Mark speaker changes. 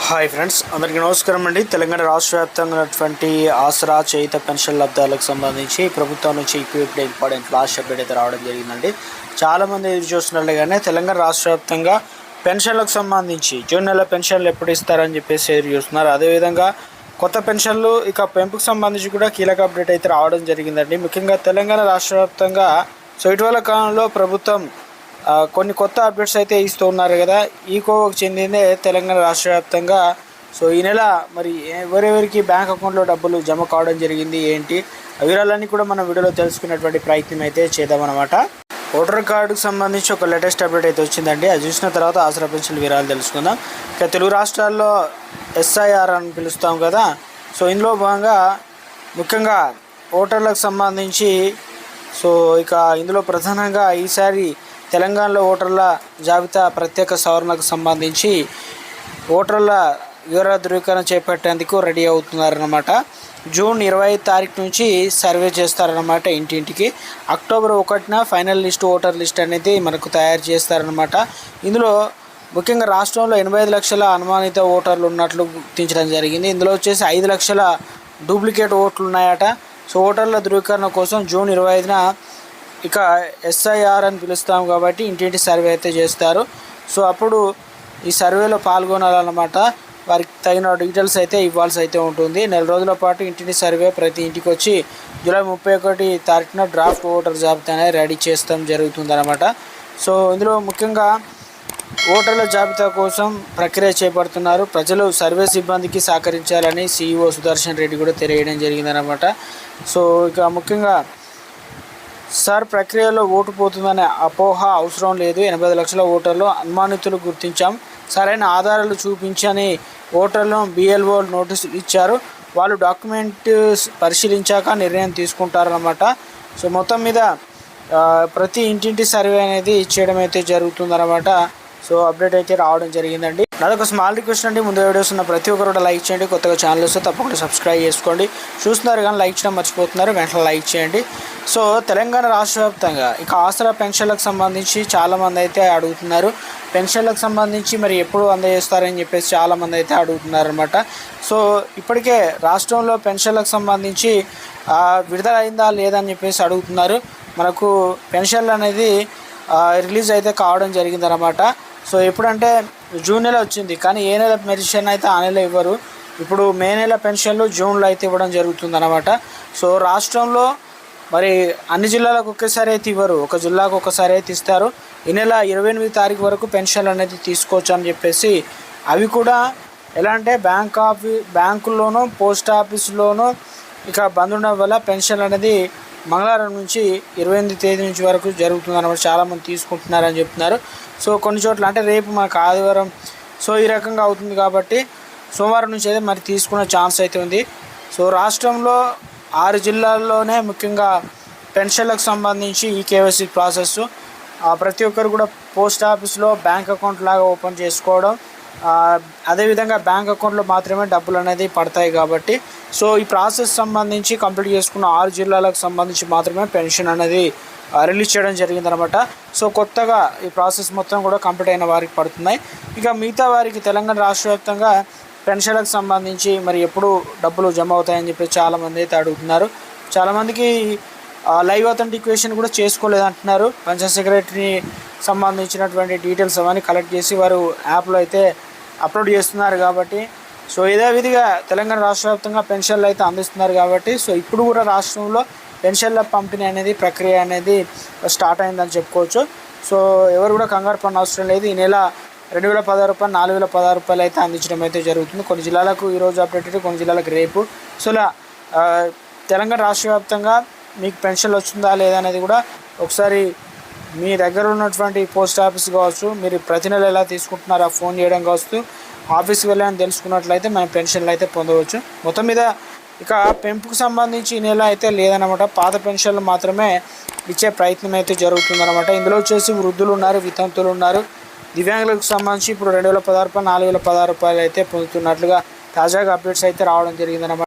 Speaker 1: Hi friends, అందరికీ నమస్కారం అండి. తెలంగాణ రాష్ట్ర వ్యాప్తంగా ఉన్నటువంటి ఆసరా చేయుత పెన్షన్ లబ్ధాలకు సంబంధించి ప్రభుత్వం నుంచి ఇప్పుడు ఇంపార్టెంట్ ఫ్లాష్ అప్డేట్ అయితే రావడం జరిగిందండి. చాలామంది ఎదురు చూస్తున్నట్లుగానే తెలంగాణ రాష్ట్ర వ్యాప్తంగా పెన్షన్లకు సంబంధించి జూన్ నెల పెన్షన్లు ఎప్పుడు ఇస్తారని చెప్పేసి ఎదురు చూస్తున్నారు. అదేవిధంగా కొత్త పెన్షన్లు ఇక పెంపుకు సంబంధించి కూడా కీలక అప్డేట్ అయితే రావడం జరిగిందండి. ముఖ్యంగా తెలంగాణ రాష్ట్ర వ్యాప్తంగా ఇటీవల కాలంలో ప్రభుత్వం కొన్ని కొత్త అప్డేట్స్ అయితే ఇస్తూ ఉన్నారు కదా. ఈ కోవకు చెందిందే తెలంగాణ రాష్ట్ర వ్యాప్తంగా. ఈ నెల మరి ఎవరెవరికి బ్యాంక్ అకౌంట్లో డబ్బులు జమ కావడం జరిగింది ఏంటి వివరాలన్నీ కూడా మనం వీడియోలో తెలుసుకునేటువంటి ప్రయత్నం అయితే చేద్దామన్నమాట. ఓటర్ కార్డుకు సంబంధించి ఒక లేటెస్ట్ అప్డేట్ అయితే వచ్చిందండి. అది చూసిన తర్వాత ఆసరా పెన్షన్ వివరాలు తెలుసుకుందాం. ఇక తెలుగు రాష్ట్రాల్లో ఎస్ఐఆర్ అని పిలుస్తాం కదా. ఇందులో భాగంగా ముఖ్యంగా ఓటర్లకు సంబంధించి ఇక ఇందులో ప్రధానంగా ఈసారి తెలంగాణలో ఓటర్ల జాబితా ప్రత్యేక సవరణకు సంబంధించి ఓటర్ల వివరాల ధృవీకరణ చేపట్టేందుకు రెడీ అవుతున్నారన్నమాట. జూన్ 20 తారీఖు నుంచి సర్వే చేస్తారన్నమాట ఇంటింటికి. అక్టోబర్ 1న ఫైనల్ లిస్ట్ ఓటర్ లిస్ట్ అనేది మనకు తయారు చేస్తారన్నమాట. ఇందులో ముఖ్యంగా రాష్ట్రంలో 85 లక్షల అనుమానిత ఓటర్లు ఉన్నట్లు గుర్తించడం జరిగింది. ఇందులో వచ్చేసి 5 లక్షల డూప్లికేట్ ఓట్లు ఉన్నాయట. ఓటర్ల ధృవీకరణ కోసం జూన్ 25న ఇక ఎస్ఐఆర్ అని పిలుస్తాం కాబట్టి ఇంటింటి సర్వే అయితే చేస్తారు. అప్పుడు ఈ సర్వేలో పాల్గొనాలన్నమాట. వారికి తగిన డీటెయిల్స్ అయితే ఇవ్వాల్సి అయితే ఉంటుంది. నెల రోజుల పాటు ఇంటింటి సర్వే ప్రతి ఇంటికి వచ్చి జూలై 31 తారీఖున డ్రాఫ్ట్ ఓటర్ జాబితా అనేది రెడీ చేస్తాం జరుగుతుందన్నమాట. ఇందులో ముఖ్యంగా ఓటర్ల జాబితా కోసం ప్రక్రియ చేపడుతున్నారు. ప్రజలు సర్వే సిబ్బందికి సహకరించాలని CEO సుదర్శన్ రెడ్డి కూడా తెలియడం జరిగిందన్నమాట. ఇక ముఖ్యంగా ప్రక్రియలో ఓటు పోతుందనే అపోహ అవసరం లేదు. 85 లక్షల ఓటర్లు అనుమానితులు గుర్తించాం. సరైన ఆధారాలు చూపించని ఓటర్లను BLO నోటీసులు ఇచ్చారు. వాళ్ళు డాక్యుమెంట్ పరిశీలించాక నిర్ణయం తీసుకుంటారన్నమాట. మొత్తం మీద ప్రతి ఇంటింటి సర్వే అనేది చేయడం అయితే జరుగుతుందన్నమాట. అప్డేట్ అయితే రావడం జరిగిందండి. నాదొక స్మాల్ రిక్వెస్ట్ అండి. ముందు వీడియోస్ ఉన్న ప్రతి ఒక్కరు కూడా లైక్ చేయండి. కొత్తగా ఛానల్ వస్తే తప్పకుండా సబ్స్క్రైబ్ చేసుకోండి. చూస్తున్నారు కానీ లైక్ చేయడం మర్చిపోతున్నారు, వెంటనే లైక్ చేయండి. తెలంగాణ రాష్ట్ర వ్యాప్తంగా ఇక ఆసరా పెన్షన్లకు సంబంధించి చాలామంది అయితే అడుగుతున్నారు. పెన్షన్లకు సంబంధించి మరి ఎప్పుడు అందజేస్తారని చెప్పేసి చాలామంది అయితే అడుగుతున్నారు అనమాట. ఇప్పటికే రాష్ట్రంలో పెన్షన్లకు సంబంధించి విడుదల అయిందా లేదని చెప్పేసి అడుగుతున్నారు. మనకు పెన్షన్లు అనేది రిలీజ్ అయితే కావడం జరిగిందనమాట. ఎప్పుడంటే జూన్ నెల వచ్చింది, కానీ ఏ నెల పెన్షన్ అయితే ఆ నెల ఇవ్వరు. ఇప్పుడు మే నెల పెన్షన్లు జూన్లో అయితే ఇవ్వడం జరుగుతుందన్నమాట. రాష్ట్రంలో మరి అన్ని జిల్లాలకు ఒకేసారి అయితే ఇవ్వరు, ఒక జిల్లాకు ఒకసారి అయితే ఇస్తారు. ఈ నెల 28 తారీఖు వరకు పెన్షన్లు అనేది తీసుకోవచ్చు అని చెప్పేసి, అవి కూడా ఎలా అంటే బ్యాంకుల్లోనూ పోస్ట్ ఆఫీసులోనూ ఇక బంద్ ఉండడం వల్ల పెన్షన్ అనేది మంగళవారం నుంచి 28 తేదీ నుంచి వరకు జరుగుతుందన్నమాట. చాలామంది తీసుకుంటున్నారని చెప్తున్నారు. కొన్ని చోట్ల అంటే రేపు మనకు ఆదివారం ఈ రకంగా అవుతుంది కాబట్టి సోమవారం నుంచి అయితే మరి తీసుకునే ఛాన్స్ అయితే ఉంది. రాష్ట్రంలో 6 జిల్లాల్లోనే ముఖ్యంగా పెన్షన్లకు సంబంధించి ఈ KYC ప్రాసెస్ ప్రతి ఒక్కరు కూడా పోస్ట్ ఆఫీస్లో బ్యాంక్ అకౌంట్ లాగా ఓపెన్ చేసుకోవడం, అదేవిధంగా బ్యాంక్ అకౌంట్లో మాత్రమే డబ్బులు అనేది పడతాయి కాబట్టి ఈ ప్రాసెస్ సంబంధించి కంప్లీట్ చేసుకున్న 6 జిల్లాలకు సంబంధించి మాత్రమే పెన్షన్ అనేది రిలీజ్ చేయడం జరిగిందనమాట. కొత్తగా ఈ ప్రాసెస్ మొత్తం కూడా కంప్లీట్ అయిన వారికి పడుతున్నాయి. ఇక మిగతా వారికి తెలంగాణ రాష్ట్ర వ్యాప్తంగా పెన్షన్లకు సంబంధించి మరి ఎప్పుడు డబ్బులు జమ అవుతాయని చెప్పి చాలామంది అయితే అడుగుతున్నారు. చాలామందికి లైవ్ అథెంటికేషన్ కూడా చేసుకోలేదంటున్నారు. పంచాయత్ సెక్రటరీ సంబంధించినటువంటి డీటెయిల్స్ అవన్నీ కలెక్ట్ చేసి వారు యాప్లో అయితే అప్లోడ్ చేస్తున్నారు కాబట్టి ఇదే విధిగా తెలంగాణ రాష్ట్ర వ్యాప్తంగా పెన్షన్లు అయితే అందిస్తున్నారు కాబట్టి ఇప్పుడు కూడా రాష్ట్రంలో పెన్షన్ల పంపిణీ అనేది ప్రక్రియ అనేది స్టార్ట్ అయిందని చెప్పుకోవచ్చు. ఎవరు కూడా కంగారు పడిన అవసరం లేదు. ఈ నెల 2016 రూపాయలు 4016 రూపాయలు అయితే అందించడం అయితే జరుగుతుంది. కొన్ని జిల్లాలకు ఈరోజు అప్డేట్ అయితే, కొన్ని జిల్లాలకు రేపు. ఇలా తెలంగాణ రాష్ట్ర వ్యాప్తంగా మీకు పెన్షన్లు వచ్చిందా లేదా అనేది కూడా ఒకసారి మీ దగ్గర ఉన్నటువంటి పోస్ట్ ఆఫీస్ కావచ్చు, మీరు ప్రతి నెల ఎలా తీసుకుంటున్నారో ఫోన్ చేయడం కావచ్చు, ఆఫీస్కి వెళ్ళని తెలుసుకున్నట్లయితే మనం పెన్షన్లు అయితే పొందవచ్చు. మొత్తం మీద ఇక పెంపుకు సంబంధించి ఈ నెల అయితే లేదన్నమాట. పాత పెన్షన్లు మాత్రమే ఇచ్చే ప్రయత్నం అయితే జరుగుతుందన్నమాట. ఇందులో వచ్చేసి వృద్ధులు ఉన్నారు, వితంతులు ఉన్నారు, దివ్యాంగులకు సంబంధించి ఇప్పుడు 2016 రూపాయలు 4016 రూపాయలు అయితే పొందుతున్నట్లుగా తాజాగా అప్డేట్స్ అయితే రావడం జరిగిందన్నమాట.